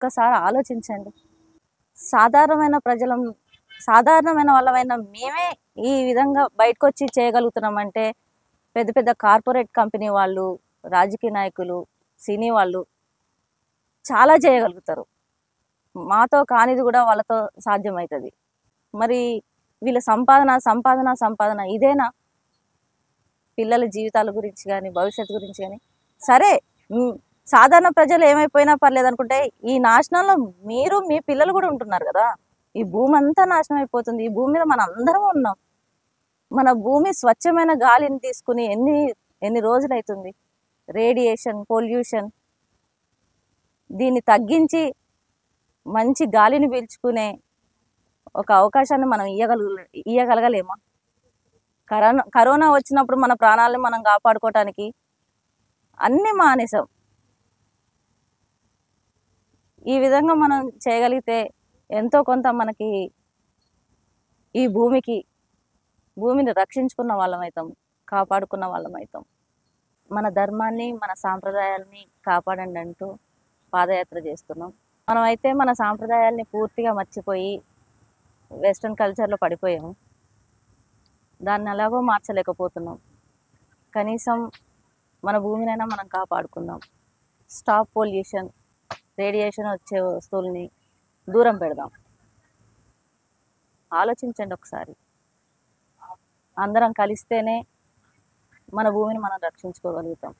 ఒక్కసారి ఆలోచించండి. సాధారణమైన ప్రజలం సాధారణమైన వాళ్ళమైన మేమే ఈ విధంగా బయటకొచ్చి చేయగలుగుతున్నామంటే పెద్ద పెద్ద కార్పొరేట్ కంపెనీ వాళ్ళు, రాజకీయ నాయకులు, సినీ వాళ్ళు చాలా చేయగలుగుతారు. మాతో కానిది కూడా వాళ్ళతో సాధ్యమవుతుంది. మరి వీళ్ళ సంపాదన సంపాదన సంపాదన ఇదేనా? పిల్లల జీవితాల గురించి కానీ భవిష్యత్తు గురించి కానీ సరే, సాధారణ ప్రజలు ఏమైపోయినా పర్లేదు అనుకుంటే ఈ నాశనంలో మీరు మీ పిల్లలు కూడా ఉంటున్నారు కదా. ఈ భూమి అంతా నాశనం అయిపోతుంది. ఈ భూమి మీద మనం అందరం ఉన్నాం. మన భూమి స్వచ్ఛమైన గాలిని తీసుకుని ఎన్ని ఎన్ని రోజులు అవుతుంది? రేడియేషన్, పొల్యూషన్, దీన్ని తగ్గించి మంచి గాలిని పీల్చుకునే ఒక అవకాశాన్ని మనం ఇయ్యగలగలేమా? కరోనా వచ్చినప్పుడు మన ప్రాణాలను మనం కాపాడుకోవటానికి అన్నీ మానేసాం. ఈ విధంగా మనం చేయగలిగితే ఎంతో కొంత మనకి ఈ భూమిని రక్షించుకున్న వాళ్ళం అవుతాం, కాపాడుకున్న వాళ్ళం అవుతాం. మన ధర్మాన్ని మన సాంప్రదాయాల్ని కాపాడండి అంటూ పాదయాత్ర చేస్తున్నాం. మనమైతే మన సాంప్రదాయాల్ని పూర్తిగా మర్చిపోయి వెస్ట్రన్ కల్చర్లో పడిపోయాము. దాన్ని ఎలాగో మార్చలేకపోతున్నాం. కనీసం మన భూమినైనా మనం కాపాడుకుందాం. స్టాప్ పొల్యూషన్, రేడియేషన్ వచ్చే వస్తువుల్ని దూరం పెడదాం. ఆలోచించండి ఒకసారి. అందరం కలిస్తేనే మన భూమిని మనం రక్షించుకోగలుగుతాం.